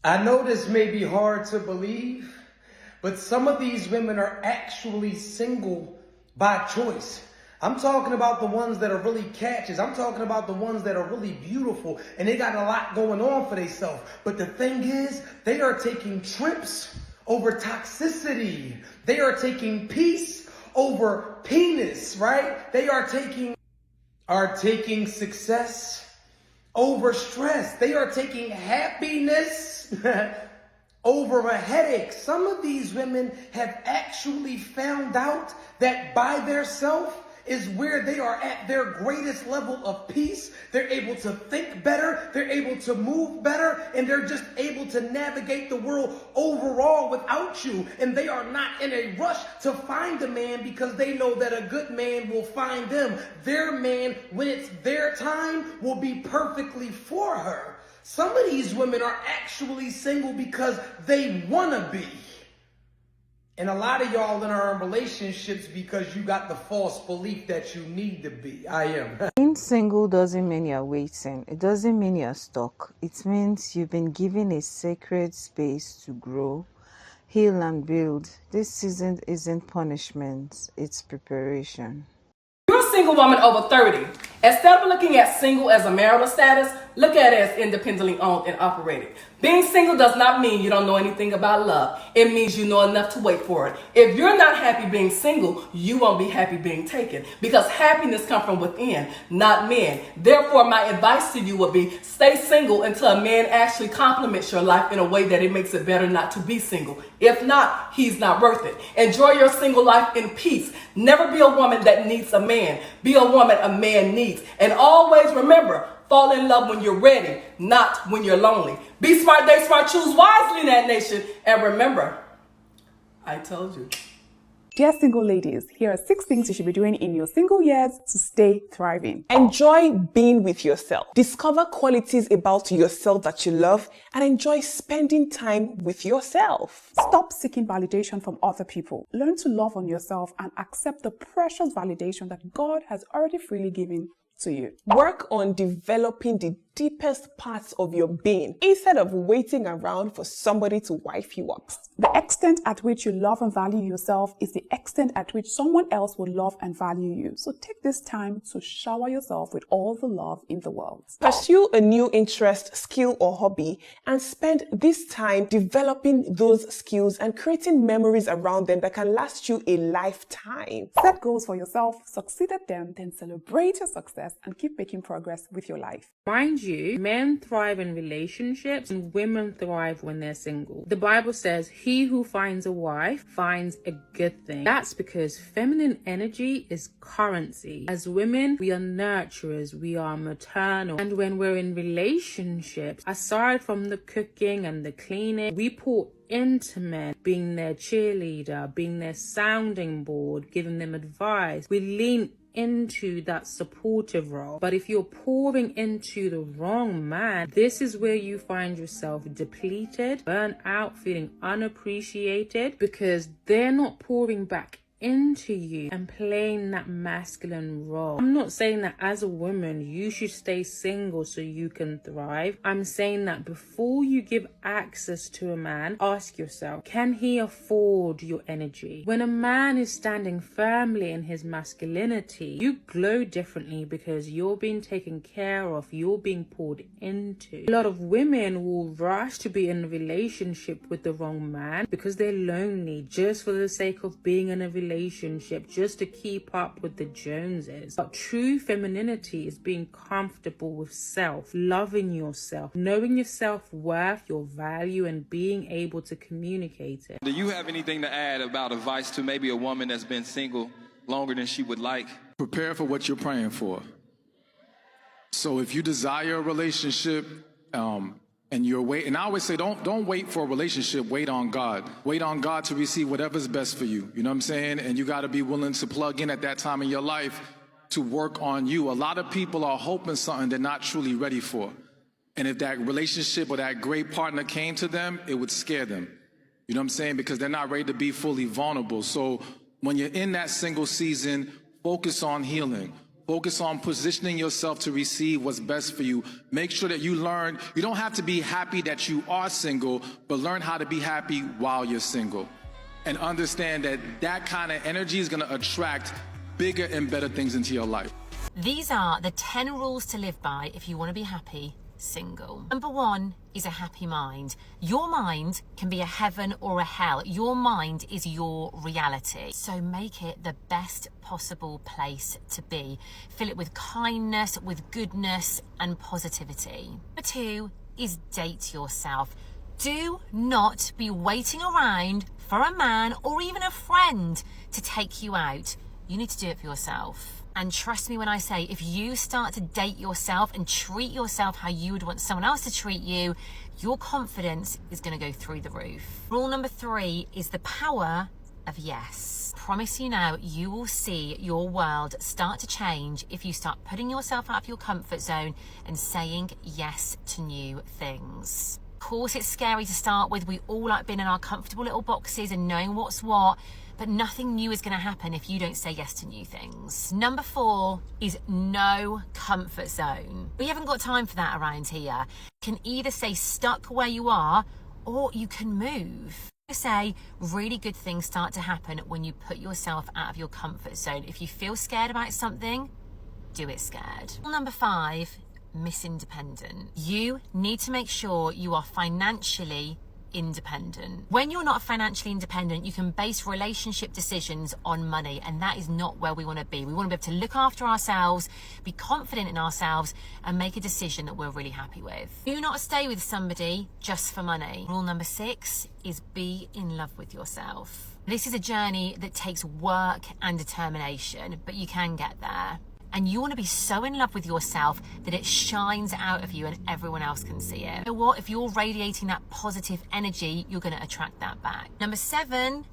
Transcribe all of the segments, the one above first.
I know this may be hard to believe, but some of these women are actually single by choice. I'm talking about the ones that are really catches. I'm talking about the ones that are really beautiful and they got a lot going on for themselves. But the thing is, they are taking trips over toxicity. They are taking peace over penis, right? They are taking success over stress. They are taking happiness over a headache. Some of these women have actually found out that by themselves is where they are at their greatest level of peace. They're able to think better, they're able to move better, and they're just able to navigate the world overall without you. And they are not in a rush to find a man because they know that a good man will find them. Their man, when it's their time, will be perfectly for her. Some of these women are actually single because they want to be. And a lot of y'all are in relationships because you got the false belief that you need to be. I am. Being single doesn't mean you're waiting. It doesn't mean you're stuck. It means you've been given a sacred space to grow, heal, and build. This season isn't punishment, it's preparation. You're a single woman over 30. Instead of looking at single as a marital status, look at it as independently owned and operated. Being single does not mean you don't know anything about love. It means you know enough to wait for it. If you're not happy being single, you won't be happy being taken, because happiness comes from within, not men. Therefore, my advice to you would be stay single until a man actually compliments your life in a way that it makes it better not to be single. If not, he's not worth it. Enjoy your single life in peace. Never be a woman that needs a man. Be a woman a man needs. And always remember, fall in love when you're ready, not when you're lonely. Be smart, date smart, choose wisely, Nat Nation. And remember, I told you. Dear single ladies, here are 6 things you should be doing in your single years to stay thriving. Enjoy being with yourself. Discover qualities about yourself that you love and enjoy spending time with yourself. Stop seeking validation from other people. Learn to love on yourself and accept the precious validation that God has already freely given to you. Work on developing the deepest parts of your being instead of waiting around for somebody to wife you up. The extent at which you love and value yourself is the extent at which someone else will love and value you. So take this time to shower yourself with all the love in the world. Pursue a new interest, skill, or hobby and spend this time developing those skills and creating memories around them that can last you a lifetime. Set goals for yourself, succeed at them, then celebrate your success and keep making progress with your life. Mind you, men thrive in relationships and women thrive when they're single. The Bible says, he who finds a wife finds a good thing. That's because feminine energy is currency. As women, we are nurturers, we are maternal. And when we're in relationships, aside from the cooking and the cleaning, we pour into men, being their cheerleader, being their sounding board, giving them advice. We lean into that supportive role. But if you're pouring into the wrong man, this is where you find yourself depleted, burnt out, feeling unappreciated, because they're not pouring back into you and playing that masculine role. I'm not saying that as a woman you should stay single so you can thrive. I'm saying that before you give access to a man, ask yourself, can he afford your energy? When a man is standing firmly in his masculinity, you glow differently because you're being taken care of, you're being poured into. A lot of women will rush to be in a relationship with the wrong man because they're lonely, just for the sake of being in a relationship, just to keep up with the Joneses. But true femininity is being comfortable with self, loving yourself, knowing your self-worth, your value, and being able to communicate it. Do you have anything to add about advice to maybe a woman that's been single longer than she would like? Prepare for what you're praying for. So if you desire a relationship, and you're waiting, and I always say, don't wait for a relationship, wait on God. Wait on God to receive whatever's best for you. You know what I'm saying? And you got to be willing to plug in at that time in your life to work on you. A lot of people are hoping something they're not truly ready for. And if that relationship or that great partner came to them, it would scare them. You know what I'm saying? Because they're not ready to be fully vulnerable. So when you're in that single season, focus on healing. Focus on positioning yourself to receive what's best for you. Make sure that you learn. You don't have to be happy that you are single, but learn how to be happy while you're single. And understand that that kind of energy is going to attract bigger and better things into your life. These are the 10 rules to live by if you want to be happy single. Number 1 is a happy mind. Your mind can be a heaven or a hell. Your mind is your reality. So make it the best possible place to be. Fill it with kindness, with goodness and positivity. Number 2 is date yourself. Do not be waiting around for a man or even a friend to take you out. You need to do it for yourself. And trust me when I say, if you start to date yourself and treat yourself how you would want someone else to treat you, your confidence is going to go through the roof. Rule number 3 is the power of yes. Promise you now, you will see your world start to change if you start putting yourself out of your comfort zone and saying yes to new things. Of course, it's scary to start with. We all like being in our comfortable little boxes and knowing what's what. But nothing new is going to happen if you don't say yes to new things. Number 4 is no comfort zone. We haven't got time for that around here. You can either stay stuck where you are or you can move. I say really good things start to happen when you put yourself out of your comfort zone. If you feel scared about something, do it scared. Number 5, Miss Independent. You need to make sure you are financially independent. When you're not financially independent, you can base relationship decisions on money, and that is not where we want to be. We want to be able to look after ourselves, be confident in ourselves, and make a decision that we're really happy with. Do not stay with somebody just for money. Rule number 6 is be in love with yourself. This is a journey that takes work and determination, but you can get there. And you want to be so in love with yourself that it shines out of you and everyone else can see it. You know what? If you're radiating that positive energy, you're going to attract that back. Number 7,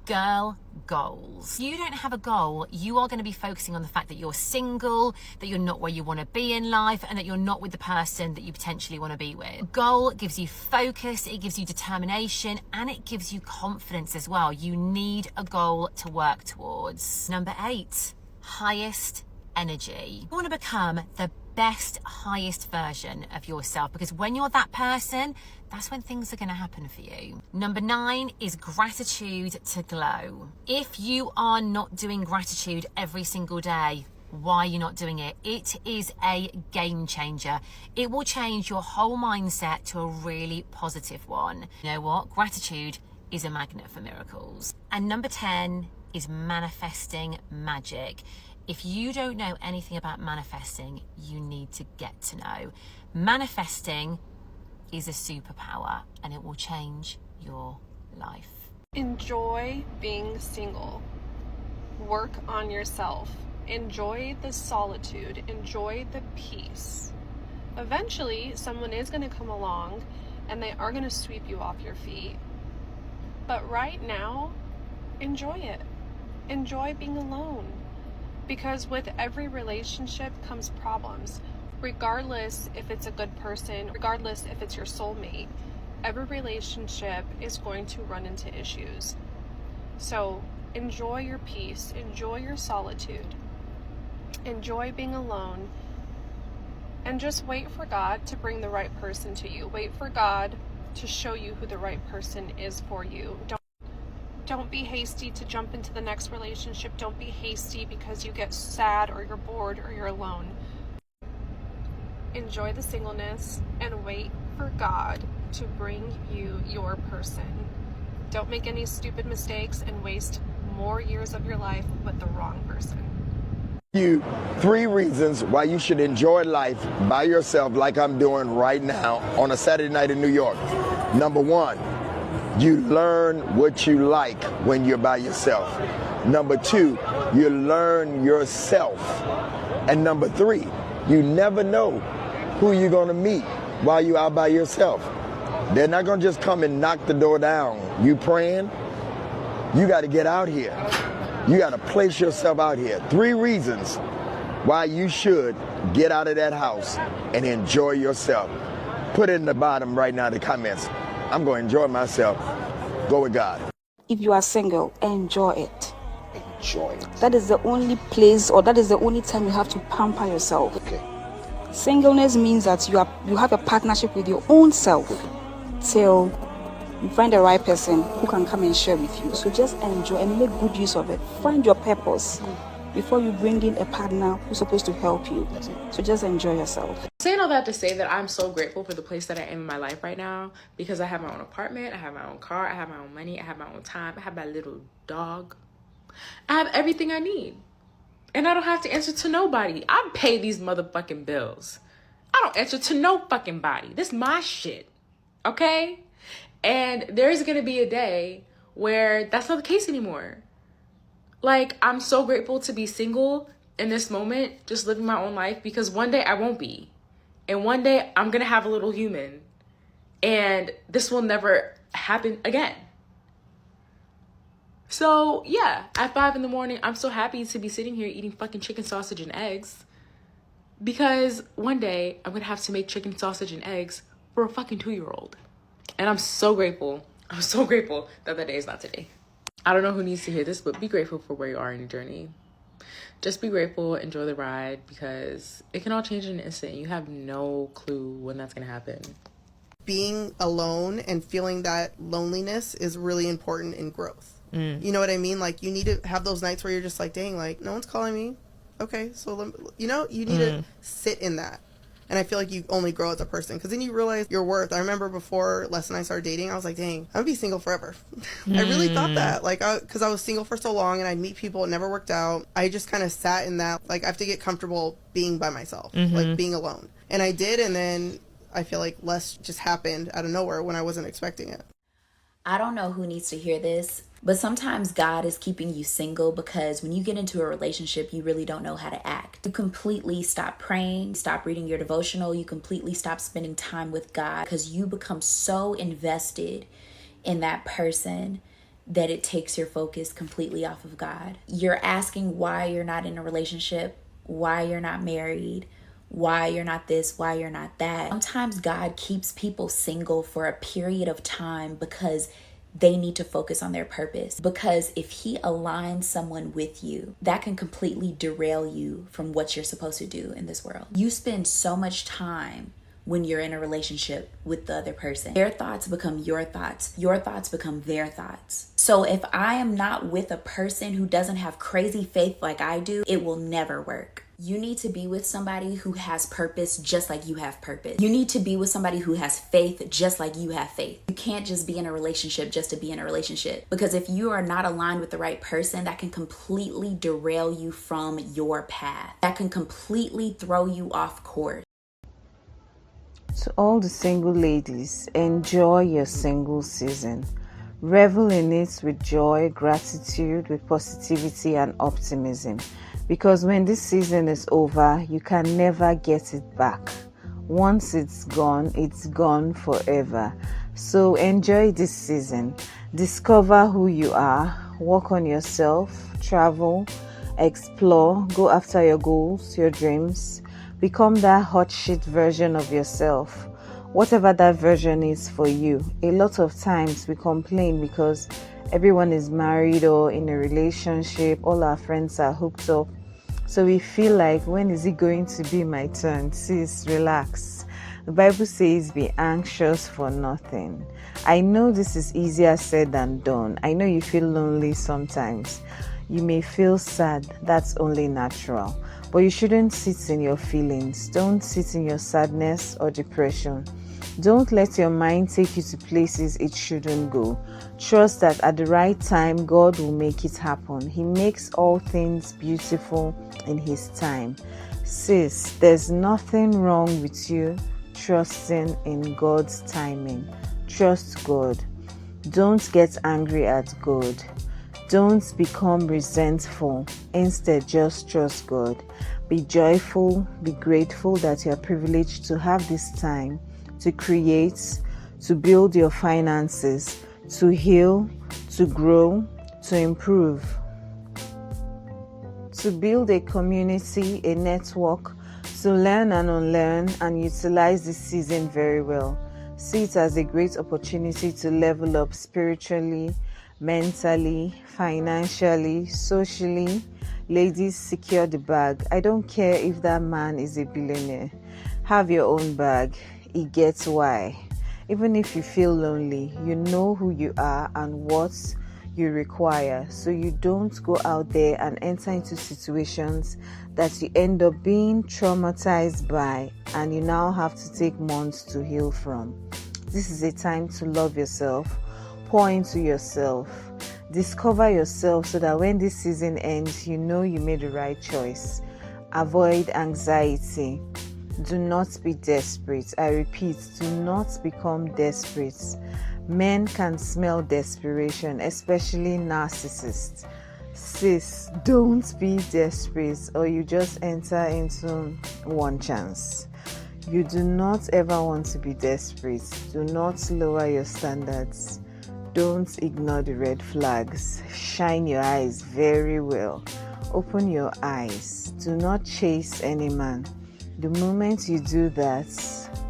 girl goals. If you don't have a goal, you are going to be focusing on the fact that you're single, that you're not where you want to be in life, and that you're not with the person that you potentially want to be with. A goal gives you focus, it gives you determination, and it gives you confidence as well. You need a goal to work towards. Number 8, highest energy. You want to become the best, highest version of yourself, because when you're that person, that's when things are going to happen for you. Number 9 is gratitude to glow. If you are not doing gratitude every single day, why are you not doing it? It is a game changer. It will change your whole mindset to a really positive one. You know what? Gratitude is a magnet for miracles. And number 10 is manifesting magic. If you don't know anything about manifesting, you need to get to know. Manifesting is a superpower and it will change your life. Enjoy being single. Work on yourself. Enjoy the solitude. Enjoy the peace. Eventually, someone is going to come along and they are going to sweep you off your feet. But right now, enjoy it. Enjoy being alone. Because with every relationship comes problems. Regardless if it's a good person, regardless if it's your soulmate, every relationship is going to run into issues. So enjoy your peace, enjoy your solitude, enjoy being alone, and just wait for God to bring the right person to you. Wait for God to show you who the right person is for you. Don't be hasty to jump into the next relationship. Don't be hasty because you get sad or you're bored or you're alone. Enjoy the singleness and wait for God to bring you your person. Don't make any stupid mistakes and waste more years of your life with the wrong person. 3 reasons why you should enjoy life by yourself like I'm doing right now on a Saturday night in New York. Number 1, you learn what you like when you're by yourself. Number 2, you learn yourself. And number 3, you never know who you're going to meet while you're out by yourself. They're not going to just come and knock the door down. You praying? You got to get out here. You got to place yourself out here. 3 reasons why you should get out of that house and enjoy yourself. Put it in the bottom right now in the comments. I'm going to enjoy myself. Go with God. If you are single, enjoy it. enjoy it. That is the only place, or that is the only time you have to pamper yourself. Okay. Singleness means that you have a partnership with your own self till you find the right person who can come and share with you. So just enjoy and make good use of it. Find your purpose before you bring in a partner who's supposed to help you. So just enjoy yourself. Saying all that to say that I'm so grateful for the place that I am in my life right now, because I have my own apartment, I have my own car, I have my own money, I have my own time, I have my little dog. I have everything I need. And I don't have to answer to nobody. I pay these motherfucking bills. I don't answer to no fucking body. This is my shit. Okay? And there's going to be a day where that's not the case anymore. Like, I'm so grateful to be single in this moment, just living my own life, because one day I won't be. And one day I'm going to have a little human. And this will never happen again. So, yeah, at 5 a.m, I'm so happy to be sitting here eating fucking chicken, sausage, and eggs. Because one day I'm going to have to make chicken, sausage, and eggs for a fucking 2-year-old. And I'm so grateful. I'm so grateful that that day is not today. I don't know who needs to hear this, but be grateful for where you are in your journey. Just be grateful, enjoy the ride, because it can all change in an instant. You have no clue when that's going to happen. Being alone and feeling that loneliness is really important in growth. You know what I mean? Like, you need to have those nights where you're just like, dang, like, no one's calling me. Okay, so, you need to sit in that. And I feel like you only grow as a person, because then you realize your worth. I remember before Les and I started dating, I was like, dang, I'm going to be single forever. I really thought that, like, because I was single for so long and I'd meet people. It never worked out. I just kind of sat in that, like, I have to get comfortable being by myself, like being alone. And I did, and then I feel like Les just happened out of nowhere when I wasn't expecting it. I don't know who needs to hear this, but sometimes God is keeping you single because when you get into a relationship, you really don't know how to act. You completely stop praying, stop reading your devotional, you completely stop spending time with God because you become so invested in that person that it takes your focus completely off of God. You're asking why you're not in a relationship, why you're not married, why you're not this, why you're not that. Sometimes God keeps people single for a period of time because they need to focus on their purpose. Because if he aligns someone with you, that can completely derail you from what you're supposed to do in this world. You spend so much time when you're in a relationship with the other person. Their thoughts become your thoughts become their thoughts. So if I am not with a person who doesn't have crazy faith like I do, it will never work. You need to be with somebody who has purpose just like you have purpose. You need to be with somebody who has faith just like you have faith. You can't just be in a relationship just to be in a relationship, because if you are not aligned with the right person, that can completely derail you from your path. That can completely throw you off course. To all the single ladies, enjoy your single season. Revel in it with joy, gratitude, with positivity and optimism. Because when this season is over, you can never get it back. Once it's gone forever. So enjoy this season. Discover who you are. Work on yourself. Travel. Explore. Go after your goals, your dreams. Become that hot shit version of yourself. Whatever that version is for you. A lot of times we complain because everyone is married or in a relationship. All our friends are hooked up. So we feel like, when is it going to be my turn? Sis, relax. The Bible says, be anxious for nothing. I know this is easier said than done. I know you feel lonely sometimes. You may feel sad. That's only natural. But you shouldn't sit in your feelings. Don't sit in your sadness or depression. Don't let your mind take you to places it shouldn't go. Trust that at the right time, God will make it happen. He makes all things beautiful in His time. Sis, there's nothing wrong with you trusting in God's timing. Trust God. Don't get angry at God. Don't become resentful. Instead, just trust God. Be joyful. Be grateful that you are privileged to have this time to create, to build your finances, to heal, to grow, to improve, to build a community, a network, to learn and unlearn and utilize this season very well. See it as a great opportunity to level up spiritually mentally, financially, socially. Ladies, secure the bag. I don't care if that man is a billionaire. Have your own bag. It gets why. Even if you feel lonely, you know who you are and what you require, so you don't go out there and enter into situations that you end up being traumatized by and you now have to take months to heal from. This is a time to love yourself, pour into yourself, discover yourself so that when this season ends, you know you made the right choice. Avoid anxiety. Do not be desperate. I repeat, do not become desperate. Men can smell desperation, especially narcissists. Sis, don't be desperate or you just enter into one chance. You do not ever want to be desperate. Do not lower your standards. Don't ignore the red flags. Shine your eyes very well. Open your eyes. Do not chase any man. The moment you do that,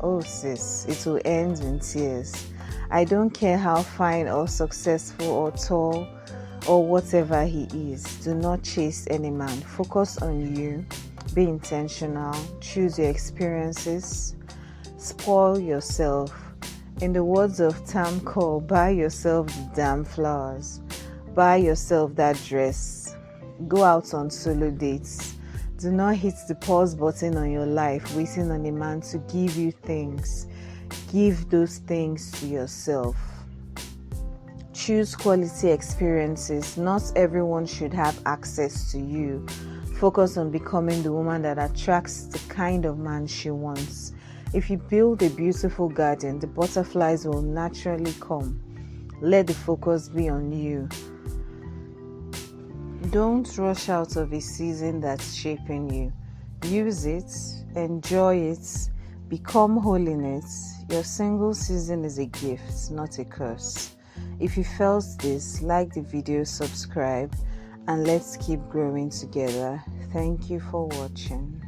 oh sis, it will end in tears. I don't care how fine or successful or tall or whatever he is. Do not chase any man. Focus on you. Be intentional. Choose your experiences. Spoil yourself. In the words of Tam Cole, buy yourself the damn flowers. Buy yourself that dress. Go out on solo dates. Do not hit the pause button on your life, waiting on a man to give you things. Give those things to yourself. Choose quality experiences. Not everyone should have access to you. Focus on becoming the woman that attracts the kind of man she wants. If you build a beautiful garden, the butterflies will naturally come. Let the focus be on you. Don't rush out of a season that's shaping you. Use it, enjoy it, become holiness. Your single season is a gift, not a curse. If you felt this, like the video, subscribe, and let's keep growing together. Thank you for watching.